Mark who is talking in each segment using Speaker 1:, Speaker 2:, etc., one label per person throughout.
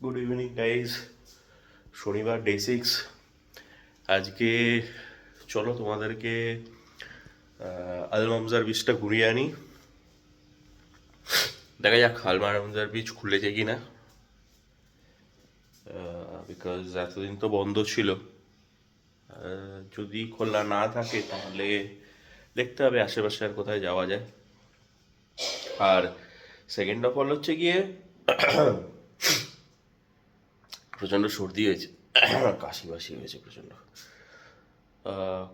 Speaker 1: Good evening guys. শনিবার day 6। আজকে চলো তোমাদেরকে আলমামজার বিচটা ঘুরিয়ে আনি। দেখা যাক আলমামজার বিচ খুলেছে কি না, বিকজ এতদিন তো বন্ধ ছিল। যদি খোলা না থাকে তাহলে দেখতে হবে আশেপাশে আর কোথায় যাওয়া যায়। আর সেকেন্ড অফ অল হচ্ছে গিয়ে প্রচণ্ড সর্দি হয়েছে, কাশি বাসি হয়েছে প্রচণ্ড।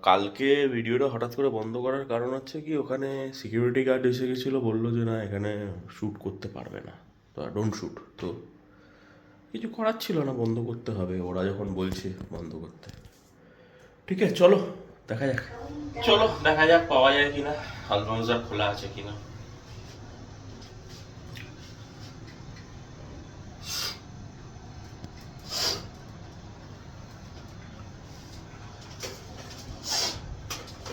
Speaker 1: কালকে ভিডিওটা হঠাৎ করে বন্ধ করার কারণ হচ্ছে কি, ওখানে সিকিউরিটি গার্ড এসে গেছিলো, বললো যে না এখানে শ্যুট করতে পারবে না, তো ডোন্ট শ্যুট। তো কিছু করার ছিল না, বন্ধ করতে হবে, ওরা যখন বলছে বন্ধ করতে। ঠিক আছে চলো দেখা যাক, পাওয়া যায় কিনা, আলমামজার খোলা আছে কিনা।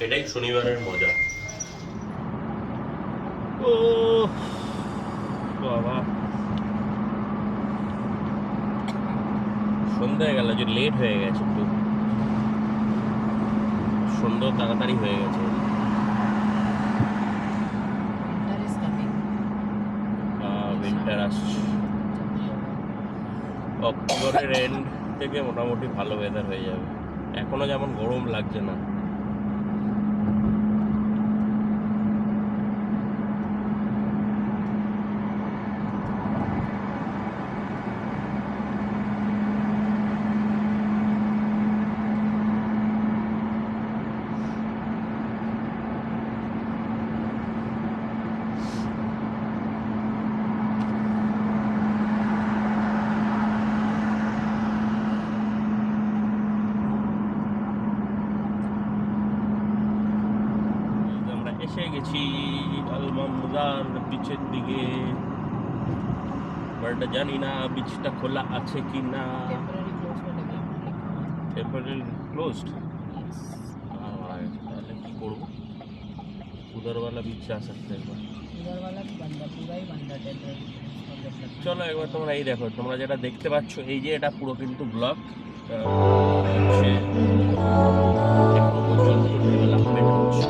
Speaker 1: এটাই শনিবারের মজা। ও বাবা, সন্ধ্যা হয়ে গেল, যে লেট হয়ে গেছে একটু, সন্ধ্যা তাড়াতাড়ি হয়ে গেছে। উইন্টার আসছে, অক্টোবরের এন্ড থেকে মোটামুটি ভালো ওয়েদার হয়ে যাবে। এখনো যেমন গরম লাগছে না। এসে গেছি আলমামজার বিচের দিকে, বাট জানি না বিচটা খোলা আছে কি না। Temporary closed. তাহলে কি করবো, উদারওয়ালা বিচ যা सकते हैं। চলো একবার তোমরা এই দেখো, তোমরা যেটা দেখতে পাচ্ছ এই যে এটা পুরো কিন্তু ব্লক, এখনো পর্যন্ত ডেভেলপমেন্ট হচ্ছে।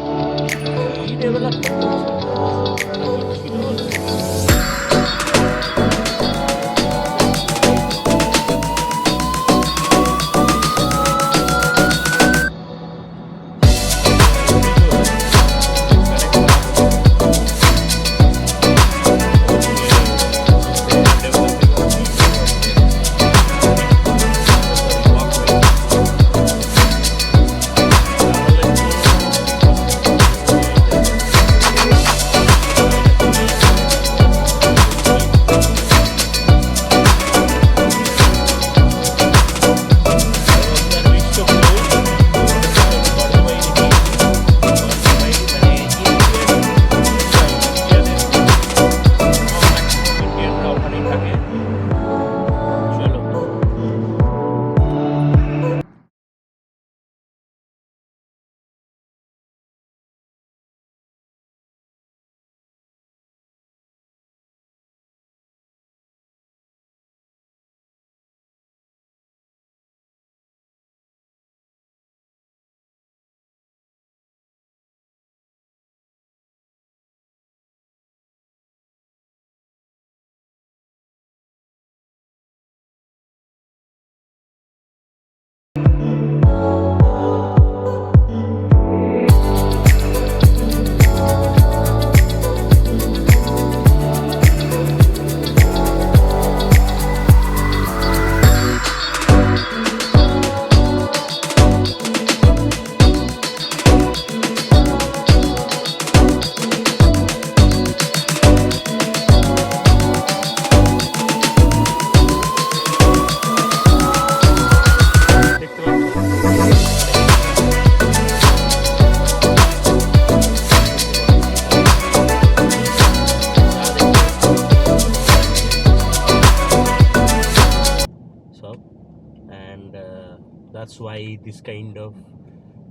Speaker 1: That's why this kind of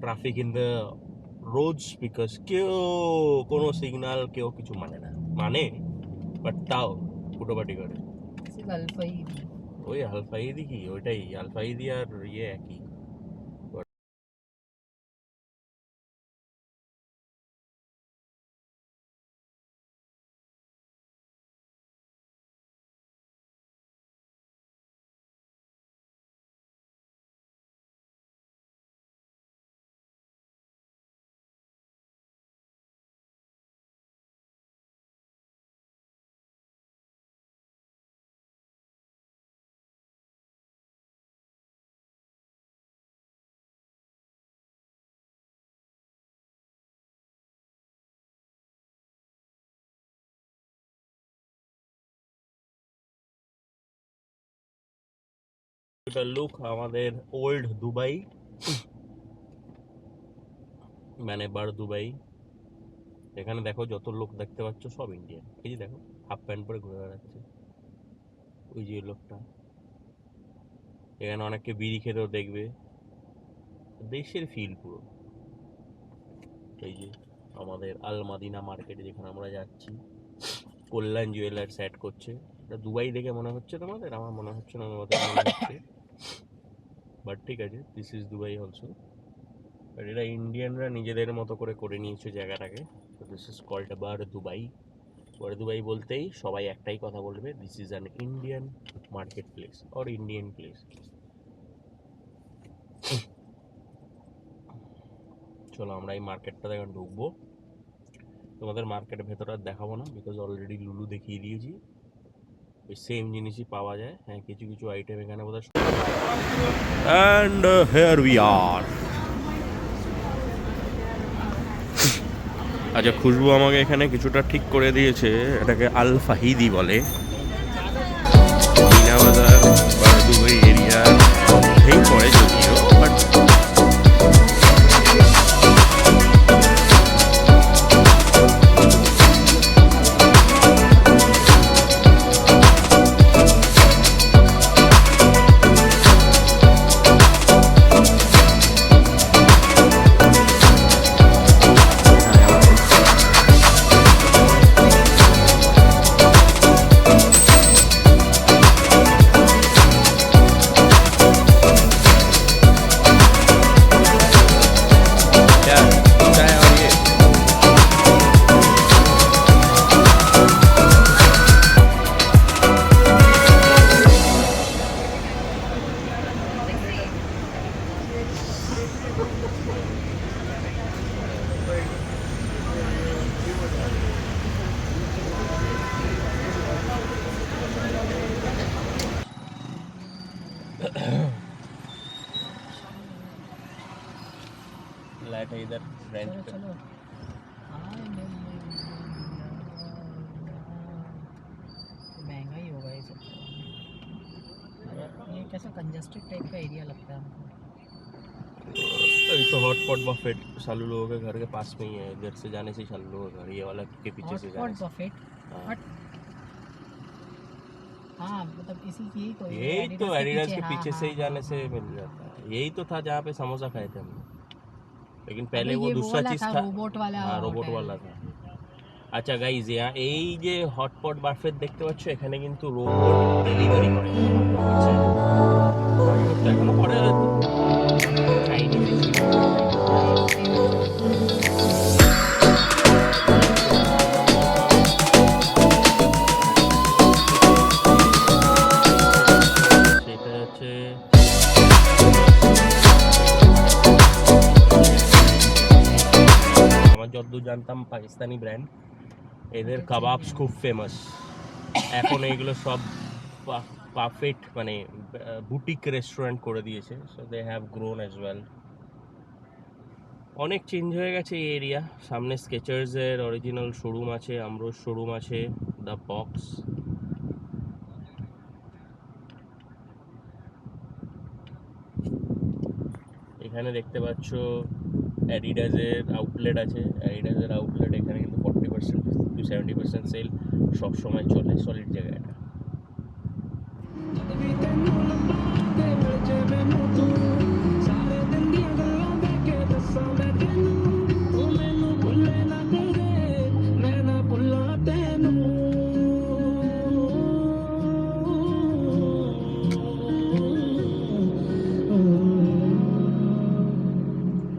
Speaker 1: traffic in the roads, because কেউ কোনো সিগন্যাল কেউ কিছু মানে না, মানে বাট তাও ফুটোপাটি করে।
Speaker 2: আলফাইদি।
Speaker 1: ওই আলফাইদি কি, ওইটাই আলফাইদি আর ইয়ে একই। এটা লুক আমাদের ওল্ড দুবাই, মানে বার দুবাই। এখানে দেখো যত লোক দেখতে পাচ্ছ সব ইন্ডিয়ান। এই যে দেখো হাফ প্যান্ট পরে ঘুরে বেড়াচ্ছে ওই যে লোকটা। এখানে অনেককে বিড়ি খেতেও দেখবে, দেশের ফিল পুরো। এই যে আমাদের আল মাদিনা মার্কেটে যেখানে আমরা যাচ্ছি, কল্যাণ জুয়েলার্স অ্যাড করছে। এটা দুবাই দেখে মনে হচ্ছে তোমাদের? আমার মনে হচ্ছে না, তোমাদের মনে হচ্ছে, বাট ঠিক আছে, this is Dubai also. But এটা ইন্ডিয়ানরা নিজেদের মতো করে করে নিয়েছে জায়গাটাকে। তো this is called Bur Dubai. Bur Dubai বলতেই সবাই একটাই কথা বলবে, this is an Indian market place or Indian place. চলো আমরা এই মার্কেটটাতে এখন ঢুকবো। তোমাদের মার্কেটের ভেতরে আর দেখাবো না, বিকজ অলরেডি লুলু দেখিয়ে দিয়েছি। ওই সেম জিনিসই পাওয়া যায়, হ্যাঁ কিছু কিছু আইটেম এখানে বোধ হয়। And here we are. আচ্ছা, খুশবু আমাকে এখানে কিছুটা ঠিক করে দিয়েছে, এটাকে আল ফাহিদি বলে। মিনা বাজার বা দুবাই এরিয়ার মধ্যেই পড়ে যদিও, বাট लाइट है इधर रेंट पे।
Speaker 2: चलो महंगा ही होगा ये सब। ये कैसा कंजस्टेड टाइप का एरिया लगता है हमको।
Speaker 1: तो हॉटपॉट बफेट शालू लोगों के घर के पास में ही है, इधर से जाने से शालू लोगों का घर, ये वाला के पीछे से जाने से।
Speaker 2: बफेट हाँ, मतलब इसी की
Speaker 1: यही तो एडिडास के पीछे से ही जाने से मिल जाता है। यही तो था जहाँ पे समोसा खाए थे हमने, लेकिन पहले वो दूसरा चीज था,
Speaker 2: रोबोट वाला।
Speaker 1: हाँ रोबोट वाला था। আচ্ছা গাইজ, এই যে হটপট বাফেট দেখতে পাচ্ছ, এখানে কিন্তু রোবট ডেলিভারি করে। এখনো করে চাইনিজ। সেটা হচ্ছে আমার যতদূর জানতাম পাকিস্তানি ব্র্যান্ড, এদের কাবাবস খুব ফেমাস। এখন এইগুলো সব পারফেক্ট মানে বুটিক রেস্টুরেন্ট করে দিয়েছে, so they have grown as well. অনেক চেঞ্জ হয়ে গেছে এই এরিয়া। সামনে স্কেচার্সের অরিজিনাল শোরুম আছে, আমরোজ শোরুম আছে, দ্য বক্স। এখানে দেখতে পাচ্ছ অ্যাডিডাসের আউটলেট আছে। অ্যাডিডাসের আউটলেট এখানে কিন্তু 40% to 70% সেল সবসময় চলে, সলিড জায়গা এটা।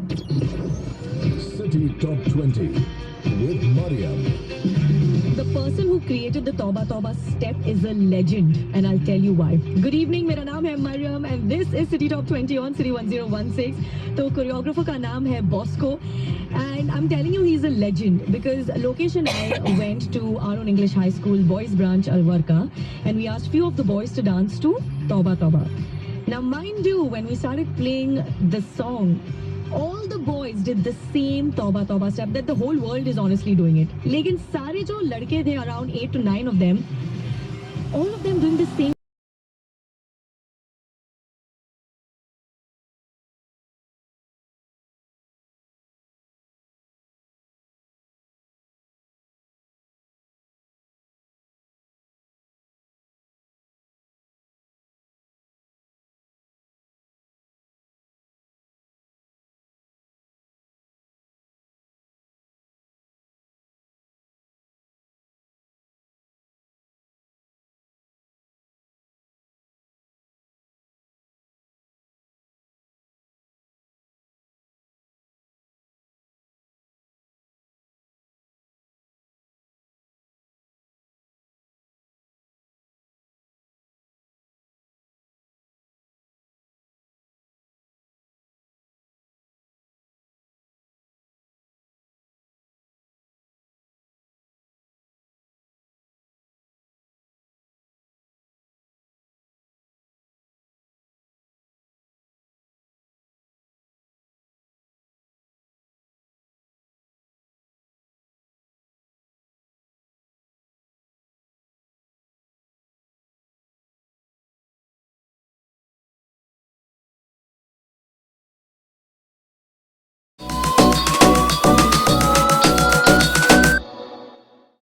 Speaker 3: City Top 20 with Mariam.
Speaker 4: The person who created the Tauba Tauba step is a legend, and I'll tell you why. Good evening, मेरा नाम है Mariam, and this is City Top 20 on City 1016. तो choreographer का नाम है Bosco, and I'm telling you he's a legend because Lokesh and I went to Aaron English High School Boys Branch Alvarka, and we asked few of the boys to dance to Tauba Tauba. Now, mind you, when we started playing the song, all the boys did the same Tauba Tauba step that the whole world is honestly doing it. लेकिन सारे जो लड़के थे, around 8 to 9 of them, all of them doing the same